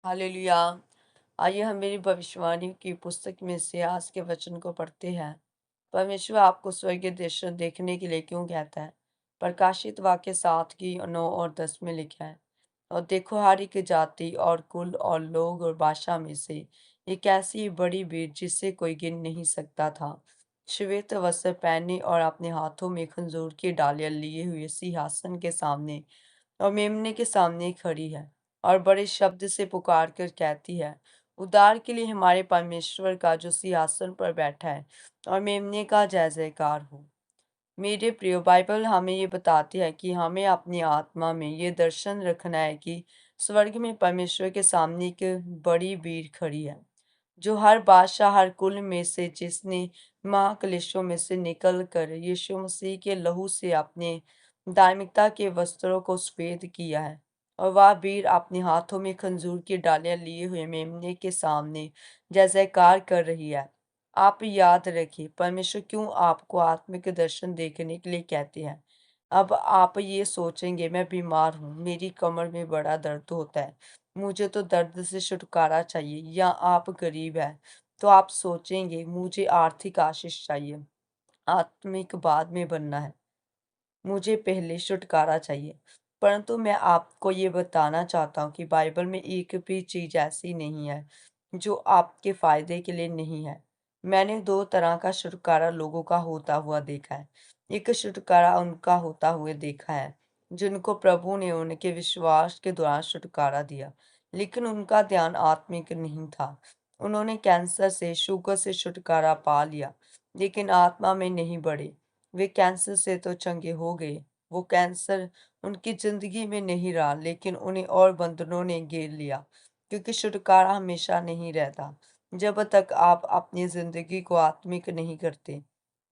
Hallelujah. आइए हम मेरी भविष्यवाणी की पुस्तक में से आज के वचन को पढ़ते हैं। परमेश्वर आपको स्वर्गीय दर्शन देखने के लिए क्यों कहता है? प्रकाशित वाक्य 7 की 9 और 10 में लिखा है। और देखो, हर एक जाति और कुल और लोग और भाषा में से एक ऐसी बड़ी भीड़ जिससे कोई गिन नहीं सकता था, श्वेत वस्त्र पहने और अपने हाथों में खंजूर की डालियां लिए हुए सिंहासन के सामने और मेमने के सामने खड़ी है, और बड़े शब्द से पुकार कर कहती है, उद्धार के लिए हमारे परमेश्वर का जो सिंहासन पर बैठा है और मेमने का जय जयकार हो। मेरे प्रिय, बाइबल हमें ये बताती है कि हमें अपनी आत्मा में ये दर्शन रखना है कि स्वर्ग में परमेश्वर के सामने एक बड़ी भीड़ खड़ी है, जो हर बादशाह, हर कुल में से, जिसने महाक्लेशों में से निकल कर यीशु मसीह के लहू से अपने धार्मिकता के वस्त्रों को सफेद किया है। और वह भीड़ अपने हाथों में खंजूर की डालियां लिए हुए मेमने के सामने जय जयकार कर रही है। आप याद रखिए, परमेश्वर क्यों आपको आत्मिक दर्शन देखने के लिए कहते हैं। अब आप ये सोचेंगे, मैं बीमार हूँ, मेरी कमर में बड़ा दर्द होता है, मुझे तो दर्द से छुटकारा चाहिए। या आप गरीब हैं, तो आप सोचेंगे, मुझे आर्थिक आशीष चाहिए, आत्मिक बाद में बनना है, मुझे पहले छुटकारा चाहिए। परंतु मैं आपको ये बताना चाहता हूँ कि बाइबल में एक भी चीज ऐसी नहीं है जो आपके फायदे के लिए नहीं है। मैंने दो तरह का छुटकारा लोगों का होता हुआ देखा है। एक छुटकारा उनका होता हुए देखा है जिनको प्रभु ने उनके विश्वास के दौरान छुटकारा दिया, लेकिन उनका ध्यान आत्मिक नहीं था। उन्होंने कैंसर से, शुगर से छुटकारा पा लिया, लेकिन आत्मा में नहीं बढ़े। वे कैंसर से तो चंगे हो गए, वो कैंसर उनकी जिंदगी में नहीं रहा, लेकिन उन्हें और बंधनों ने घेर लिया, क्योंकि छुटकारा हमेशा नहीं रहता जब तक आप अपनी जिंदगी को आत्मिक नहीं करते।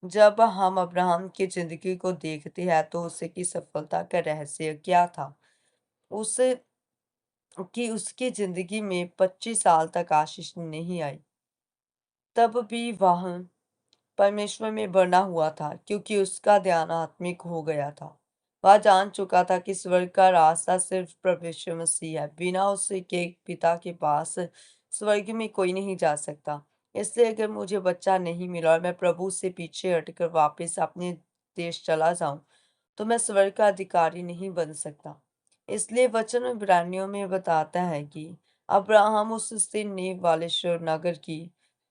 जब हम अब्राहम की जिंदगी को देखते हैं तो उसकी सफलता का रहस्य क्या था? उस कि उसकी जिंदगी में 25 साल तक आशीष नहीं आई, तब भी वह परमेश्वर में बना हुआ था, क्योंकि उसका ध्यान आत्मिक हो गया था। वह जान चुका था कि स्वर्ग का रास्ता सिर्फ प्रभु यीशु मसीह है। बिना उसके पिता के पास स्वर्ग में कोई नहीं जा सकता। इसलिए अगर मुझे बच्चा नहीं मिला और मैं प्रभु से पीछे हटकर वापस अपने देश चला जाऊं, तो मैं स्वर्ग का अधिकारी नहीं बन सकता। इसलिए वचन इब्रानियों में बताता है कि अब्राहम उस स्थिर नींव वाले नगर की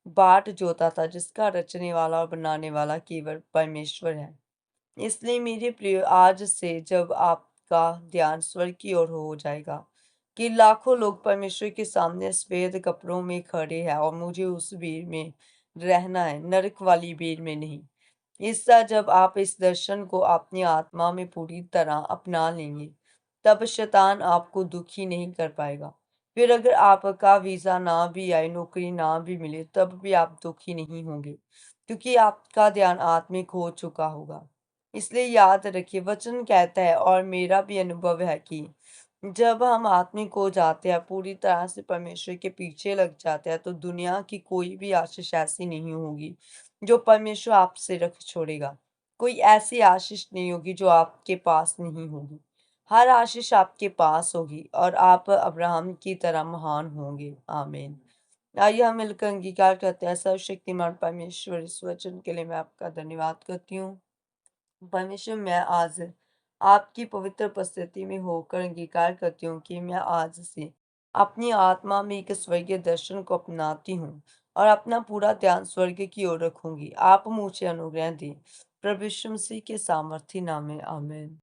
बाट जोता था, जिसका रचने वाला और बनाने वाला केवल परमेश्वर है। इसलिए मेरे प्रिय, आज से जब आपका ध्यान स्वर्ग की ओर हो जाएगा कि लाखों लोग परमेश्वर के सामने सफेद कपड़ों में खड़े हैं, और मुझे उस भीड़ में रहना है, नरक वाली भीड़ में नहीं। इसका जब आप इस दर्शन को अपनी आत्मा में पूरी तरह अपना लेंगे, तब शैतान आपको दुखी नहीं कर पाएगा। फिर अगर आपका वीजा ना भी आए, नौकरी ना भी मिले, तब भी आप दुखी नहीं होंगे, क्योंकि आपका ध्यान आत्मिक हो चुका होगा। इसलिए याद रखिए, वचन कहता है और मेरा भी अनुभव है कि जब हम आत्मिक हो जाते हैं, पूरी तरह से परमेश्वर के पीछे लग जाते हैं, तो दुनिया की कोई भी आशीष ऐसी नहीं होगी जो परमेश्वर आपसे रख छोड़ेगा। कोई ऐसी आशीष नहीं होगी जो आपके पास नहीं होगी। हर आशीष आपके पास होगी और आप अब्राहम की तरह महान होंगे। आमीन। आइए हम मिलकर अंगीकार करते हैं। सर्वशक्तिमान परमेश्वर, इस वचन के लिए मैं आपका धन्यवाद करती हूँ। परमेश्वर, मैं आज आपकी पवित्र उपस्थिति में होकर अंगीकार करती हूँ कि मैं आज से अपनी आत्मा में एक स्वर्गीय दर्शन को अपनाती हूँ और अपना पूरा ध्यान स्वर्ग की ओर रखूंगी। आप मुझे अनुग्रह दें। प्रभु यीशु मसीह के सामर्थी नाम में, आमीन।